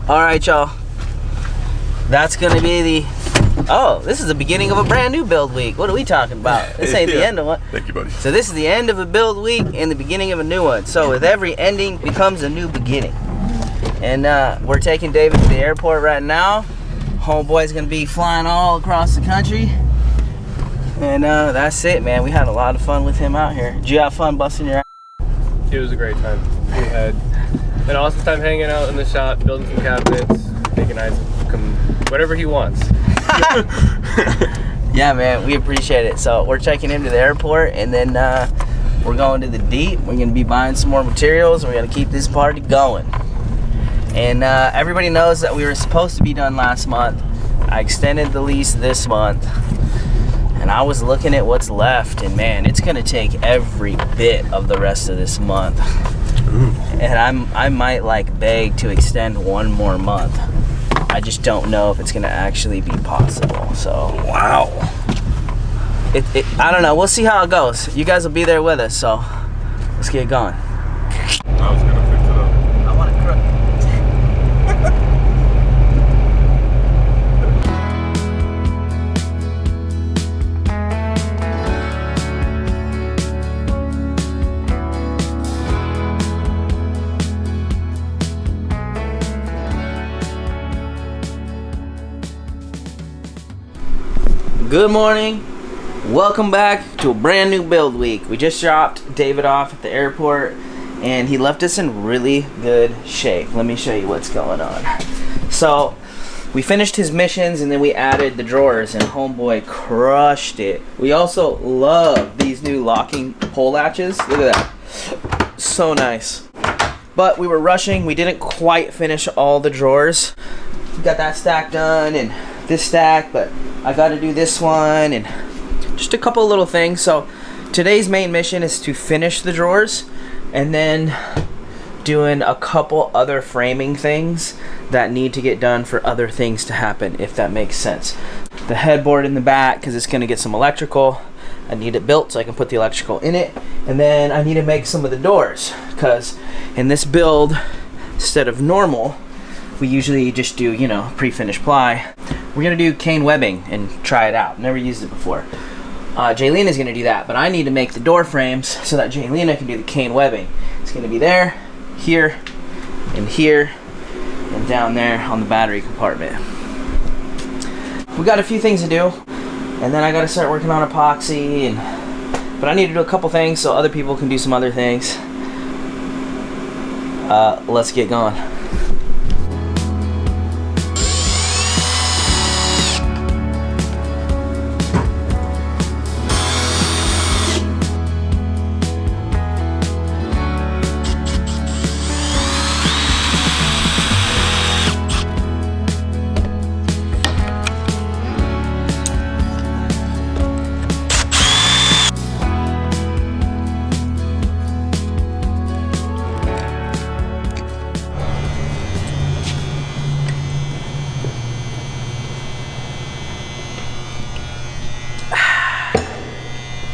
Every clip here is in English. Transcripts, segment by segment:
All right, y'all. That's gonna be the. Oh, this is the beginning of a brand new build week. What are we talking about? This ain't the end of one. Thank you, buddy. So this is the end of a build week and the beginning of a new one. So with every ending becomes a new beginning. And we're taking David to the airport right now. Homeboy's gonna be flying all across the country. And that's it, man. We had a lot of fun with him out here. Did you have fun busting your ass? It was a great time. We had an awesome time hanging out in the shop, building some cabinets, making Isaac come whatever he wants. Yeah, man, we appreciate it. So we're taking him to the airport, and then we're going to the deep. We're gonna be buying some more materials. We're gonna keep this party going. And everybody knows that we were supposed to be done last month. I extended the lease this month, and I was looking at what's left, and man, it's gonna take every bit of the rest of this month. Ooh. And I might like beg to extend one more month. I just don't know if it's gonna actually be possible. So wow. I don't know. We'll see how it goes. You guys will be there with us, so let's get going. I was gonna fix it up. I want to crook. Good morning. Welcome back to a brand new build week. We just dropped David off at the airport and he left us in really good shape. Let me show you what's going on. So we finished his missions and then we added the drawers and homeboy crushed it. We also love these new locking pole latches. Look at that. So nice. But we were rushing. We didn't quite finish all the drawers. We got that stack done and this stack, but I got to do this one and just a couple of little things. So today's main mission is to finish the drawers and then doing a couple other framing things that need to get done for other things to happen, if that makes sense. The headboard in the back, because it's going to get some electrical. I need it built so I can put the electrical in it. And then I need to make some of the doors, because in this build, instead of normal, we usually just do, you know, pre-finished ply. We're gonna do cane webbing and try it out. Never used it before. Jaylena's gonna do that, but I need to make the door frames so that Jaylena can do the cane webbing. It's gonna be there, here, and down there on the battery compartment. We got a few things to do, and then I gotta start working on epoxy, but I need to do a couple things so other people can do some other things. Let's get going.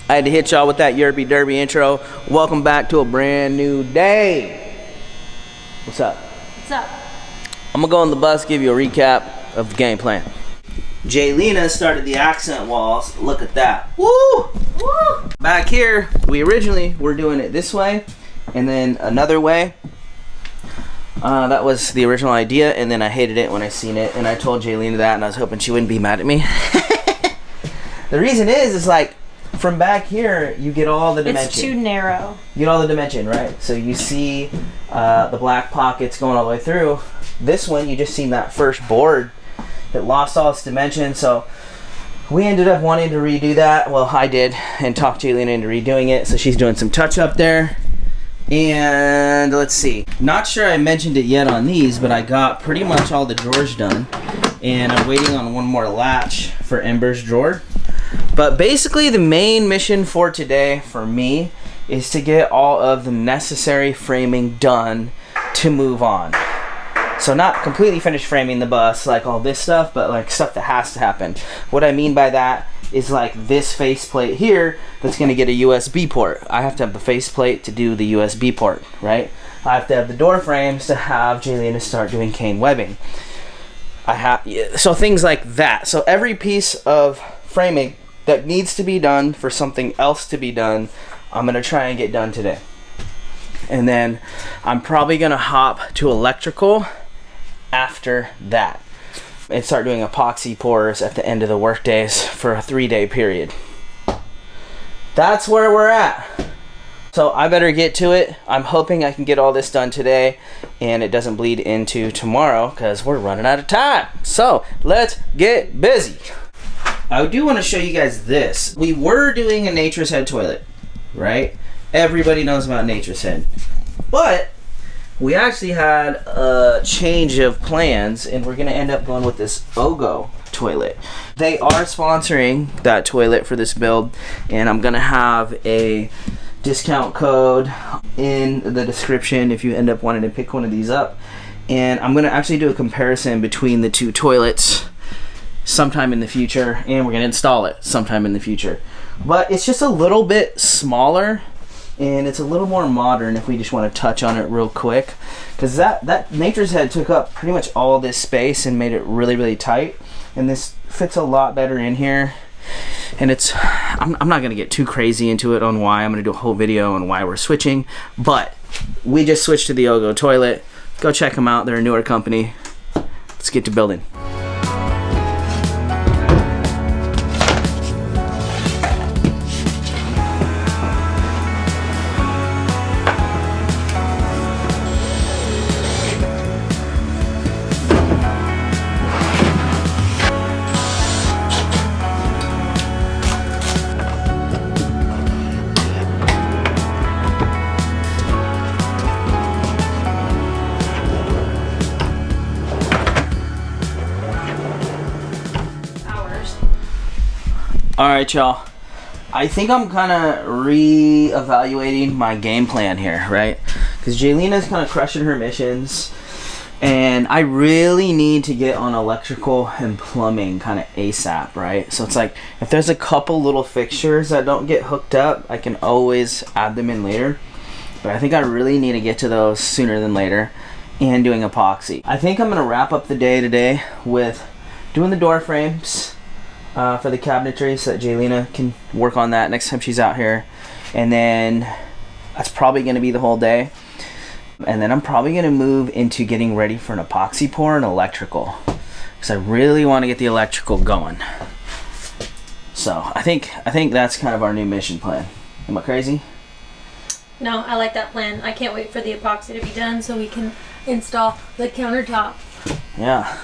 I had to hit y'all with that Yerby Derby intro. Welcome back to a brand new day. What's up? What's up? I'm gonna go on the bus, give you a recap of the game plan. Jaylena started the accent walls. Look at that. Woo! Woo! Back here, we originally were doing it this way and then another way. That was the original idea, and then I hated it when I seen it, and I told Jaylena that, and I was hoping she wouldn't be mad at me. The reason is like, from back here, you get all the dimension. It's too narrow. You get all the dimension, right? So you see the black pockets going all the way through. This one, you just seen that first board that lost all its dimension. So we ended up wanting to redo that. Well, I did, and talked Jaylena into redoing it. So she's doing some touch up there. And let's see. Not sure I mentioned it yet on these, but I got pretty much all the drawers done. And I'm waiting on one more latch for Ember's drawer. But basically the main mission for today for me is to get all of the necessary framing done to move on. So not completely finished framing the bus, like all this stuff, but like stuff that has to happen. What I mean by that is like this faceplate here that's gonna get a USB port. I have to have the faceplate to do the USB port, right? I have to have the door frames to have Jaylina start doing cane webbing. So things like that. So every piece of framing that needs to be done for something else to be done, I'm gonna try and get done today. And then I'm probably gonna hop to electrical after that and start doing epoxy pours at the end of the work days for a 3-day period. That's where we're at. So I better get to it. I'm hoping I can get all this done today and it doesn't bleed into tomorrow because we're running out of time. So let's get busy. I do want to show you guys this. We were doing a Nature's Head toilet, right? Everybody knows about Nature's Head. But we actually had a change of plans and we're gonna end up going with this OGO toilet. They are sponsoring that toilet for this build and I'm gonna have a discount code in the description if you end up wanting to pick one of these up. And I'm gonna actually do a comparison between the two toilets sometime in the future, and we're gonna install it sometime in the future. But it's just a little bit smaller and it's a little more modern if we just want to touch on it real quick, because that Nature's Head took up pretty much all this space and made it really tight, and this fits a lot better in here. And it's I'm not gonna get too crazy into it on why. I'm gonna do a whole video on why we're switching, but we just switched to the OGO toilet. Go check them out. They're a newer company. Let's get to building. Alright, y'all. I think I'm kind of re-evaluating my game plan here, right? Because Jaylina's kind of crushing her missions, and I really need to get on electrical and plumbing kind of ASAP, right? So it's like, if there's a couple little fixtures that don't get hooked up, I can always add them in later. But I think I really need to get to those sooner than later, and doing epoxy. I think I'm going to wrap up the day today with doing the door frames for the cabinetry so that Jaylina can work on that next time she's out here. And then that's probably going to be the whole day. And then I'm probably going to move into getting ready for an epoxy pour and electrical, because I really want to get the electrical going. So I think that's kind of our new mission plan. Am I crazy? No, I like that plan. I can't wait for the epoxy to be done so we can install the countertop. Yeah.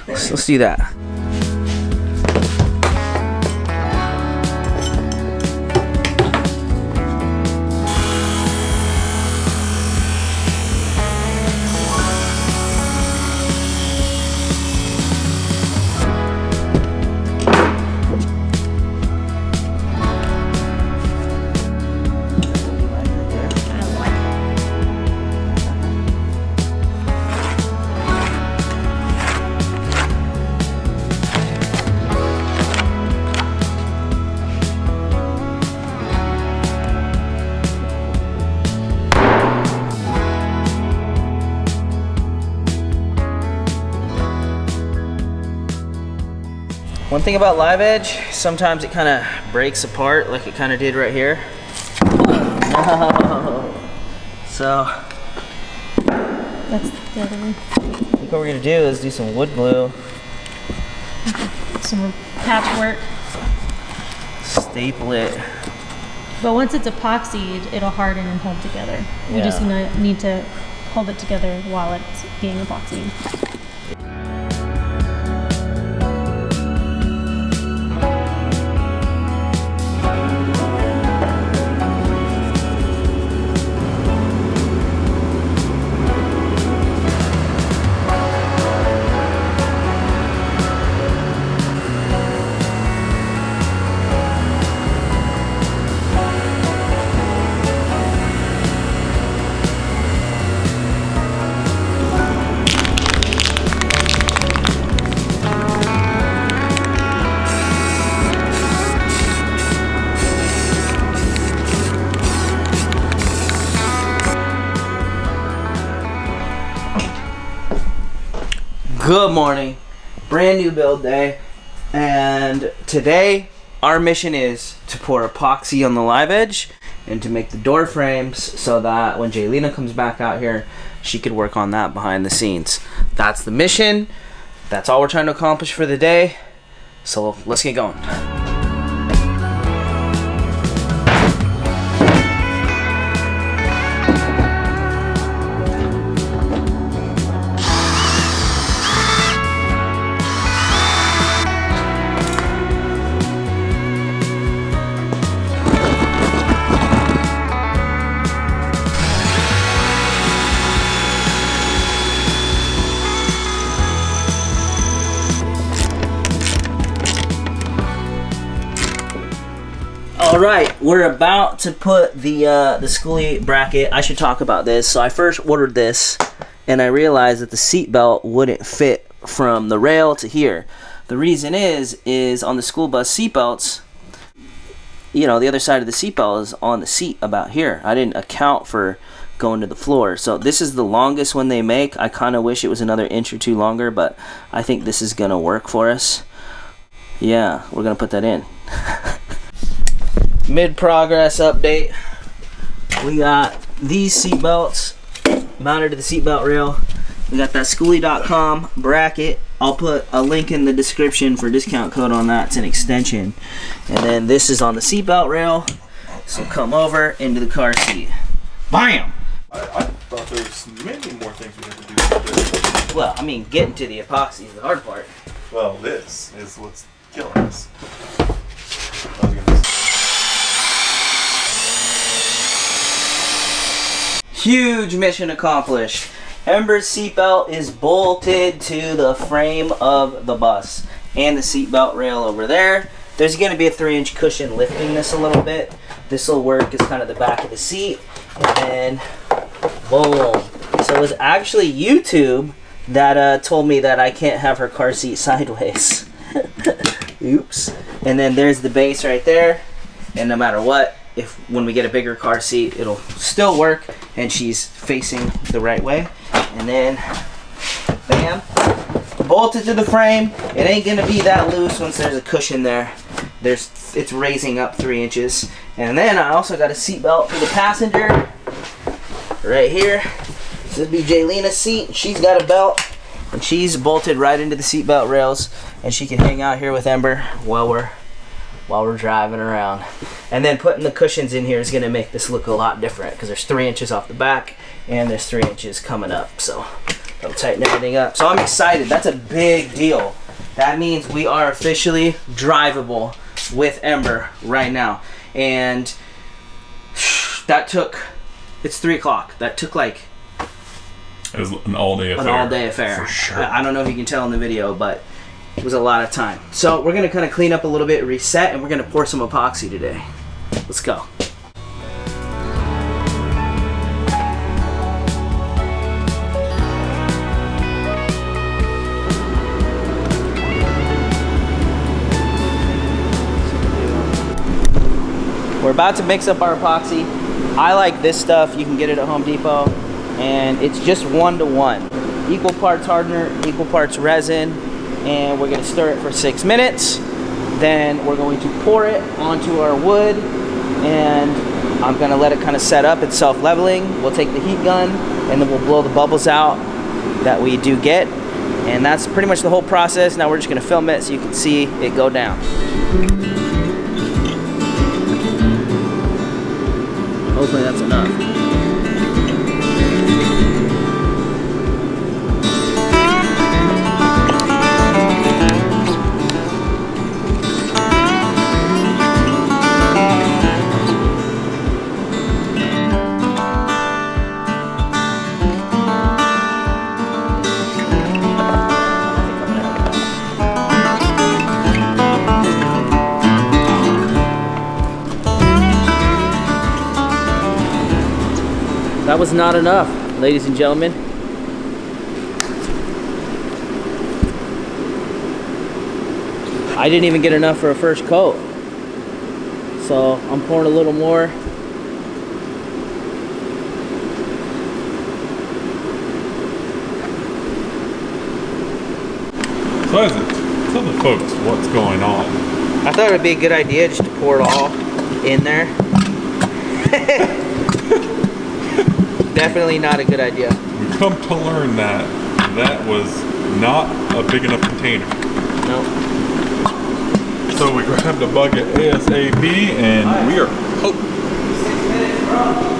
Let's do that. One thing about live edge, sometimes it kind of breaks apart like it kind of did right here. No. So That's the other one. I think what we're gonna do is do some wood glue. Some patchwork. Staple it. But once it's epoxied, it'll harden and hold together. We just need to hold it together while it's being epoxied. Good morning. Brand new build day. And today our mission is to pour epoxy on the live edge and to make the door frames so that when Jaylina comes back out here, she could work on that behind the scenes. That's the mission. That's all we're trying to accomplish for the day. So let's get going. All right, we're about to put the SKOOLIE bracket. I should talk about this. So I first ordered this, and I realized that the seat belt wouldn't fit from the rail to here. The reason is on the school bus seat belts, you know, the other side of the seat belt is on the seat about here. I didn't account for going to the floor. So this is the longest one they make. I kind of wish it was another inch or two longer, but I think this is gonna work for us. Yeah, we're gonna put that in. Mid-progress update. We got these seat belts mounted to the seat belt rail. We got that SKOOLIE.com bracket. I'll put a link in the description for discount code on that. It's an extension. And then this is on the seat belt rail. So come over into the car seat. Bam! I thought there was many more things we had to do today. Well, I mean, getting to the epoxy is the hard part. Well, this is what's killing us. I was gonna say. Huge mission accomplished. Ember's seatbelt is bolted to the frame of the bus and the seatbelt rail over there. There's going to be a 3-inch cushion lifting this a little bit. This will work as kind of the back of the seat, and then boom. So it was actually YouTube that told me that I can't have her car seat sideways. Oops. And then there's the base right there, and no matter what, when we get a bigger car seat, it'll still work, and she's facing the right way. And then, bam, bolted to the frame. It ain't gonna be that loose once there's a cushion there. It's raising up 3 inches. And then I also got a seat belt for the passenger right here. This would be Jaylina's seat. She's got a belt, and she's bolted right into the seat belt rails, and she can hang out here with Ember while we're driving around. And then putting the cushions in here is going to make this look a lot different because there's 3 inches off the back and there's 3 inches coming up, so that'll tighten everything up. So I'm excited. That's a big deal. That means we are officially drivable with Ember right now. And that took, it's 3 o'clock. That took like It was an all-day affair. an all-day affair. For sure. I don't know if you can tell in the video, but it was a lot of time. So we're gonna kind of clean up a little bit, reset, and we're gonna pour some epoxy today. Let's go. We're about to mix up our epoxy. I like this stuff. You can get it at Home Depot, and it's just 1-to-1. Equal parts hardener, equal parts resin. And we're going to stir it for 6 minutes. Then we're going to pour it onto our wood, and I'm going to let it kind of set up. It's self-leveling. We'll take the heat gun, and then we'll blow the bubbles out that we do get. And that's pretty much the whole process. Now we're just going to film it so you can see it go down. Hopefully that's enough. That was not enough, ladies and gentlemen. I didn't even get enough for a first coat. So I'm pouring a little more. Isaac, tell the folks what's going on. I thought it would be a good idea just to pour it all in there. Definitely not a good idea. We come to learn that that was not a big enough container. Nope. So we grabbed a bucket ASAP and we are hooked. 6 minutes, bro.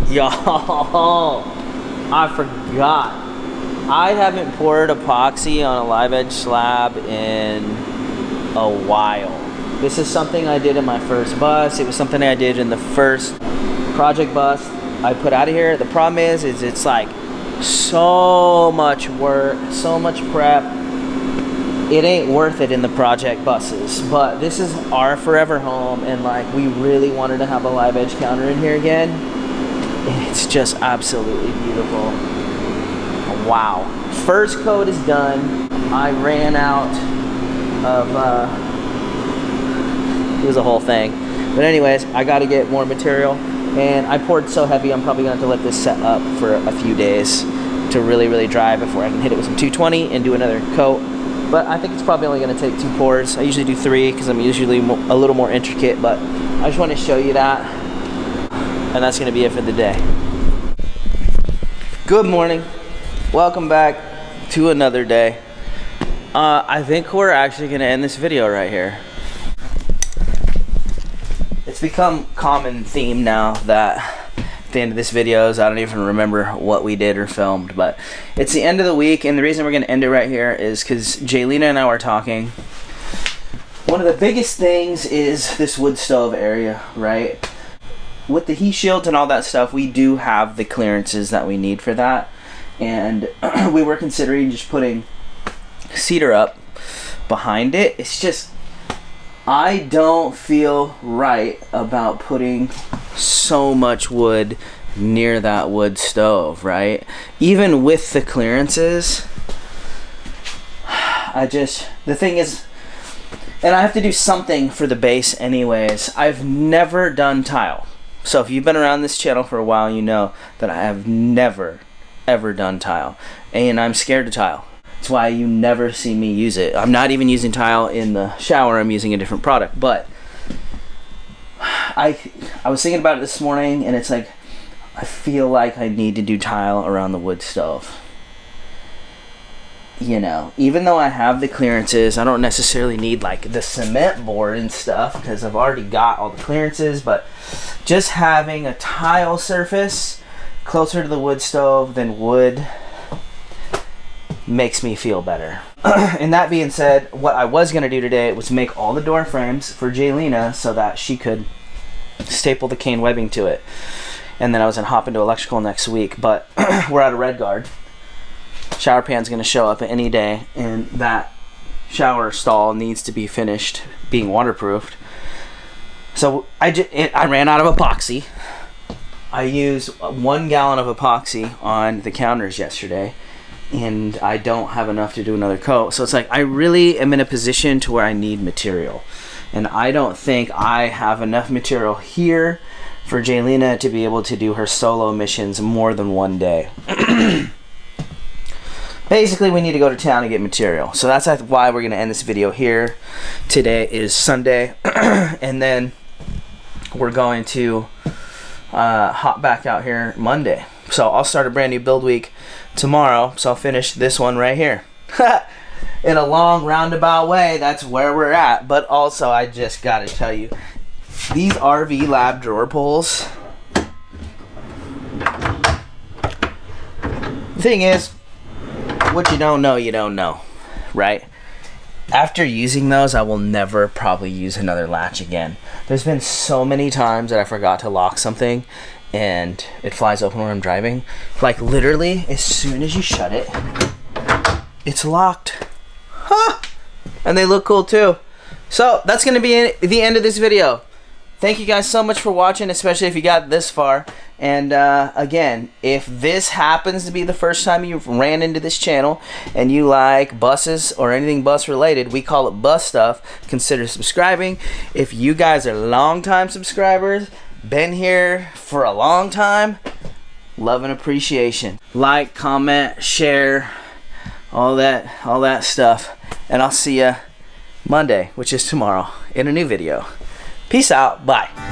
Y'all, I forgot. I haven't poured epoxy on a live edge slab in a while. This is something I did in my first bus. It was something I did in the first project bus I put out of here. The problem is it's like so much work, so much prep. It ain't worth it in the project buses. But this is our forever home, and like we really wanted to have a live edge counter in here again. It's just absolutely beautiful. Wow. First coat is done. I ran out of, it was a whole thing. But anyways, I got to get more material. And I poured so heavy, I'm probably going to have to let this set up for a few days to really, really dry before I can hit it with some 220 and do another coat. But I think it's probably only going to take 2 pours. I usually do 3 because I'm usually a little more intricate. But I just want to show you that. And that's going to be it for the day. Good morning. Welcome back to another day. I think we're actually going to end this video right here. It's become common theme now that at the end of this videos, I don't even remember what we did or filmed, but it's the end of the week, and the reason we're going to end it right here is because Jaylena and I were talking. One of the biggest things is this wood stove area, right? With the heat shields and all that stuff, we do have the clearances that we need for that. And we were considering just putting cedar up behind it. It's just, I don't feel right about putting so much wood near that wood stove, right? Even with the clearances, the thing is, and I have to do something for the base anyways. I've never done tile. So if you've been around this channel for a while, you know that I have never, ever done tile. And I'm scared of tile. That's why you never see me use it. I'm not even using tile in the shower. I'm using a different product. But I was thinking about it this morning, and it's like, I feel like I need to do tile around the wood stove. You know, even though I have the clearances, I don't necessarily need like the cement board and stuff because I've already got all the clearances, but just having a tile surface closer to the wood stove than wood makes me feel better. And that being said, what I was going to do today was make all the door frames for Jaylena so that she could staple the cane webbing to it. And then I was going to hop into electrical next week, but we're out of red guard. Shower pan's going to show up any day, and that shower stall needs to be finished being waterproofed. So I ran out of epoxy. I used 1 gallon of epoxy on the counters yesterday, and I don't have enough to do another coat. So it's like I really am in a position to where I need material, and I don't think I have enough material here for Jaylena to be able to do her solo missions more than one day. Basically, we need to go to town and get material. So that's why we're going to end this video here. Today is Sunday. And then we're going to hop back out here Monday. So I'll start a brand new build week tomorrow. So I'll finish this one right here. In a long roundabout way, that's where we're at. But also, I just got to tell you, these RV Lab drawer pulls. Thing is, what you don't know, right? After using those, I will never probably use another latch again. There's been so many times that I forgot to lock something and it flies open when I'm driving. Like literally, as soon as you shut it, it's locked. Huh? And they look cool too. So that's gonna be the end of this video. thank you guys so much for watching, especially if you got this far. And again, if this happens to be the first time you ran into this channel and you like buses or anything bus related, we call it bus stuff, consider subscribing. If you guys are long-time subscribers, been here for a long time, love and appreciation. Like, comment, share, all that stuff. And I'll see ya Monday, which is tomorrow, in a new video. Peace out. Bye.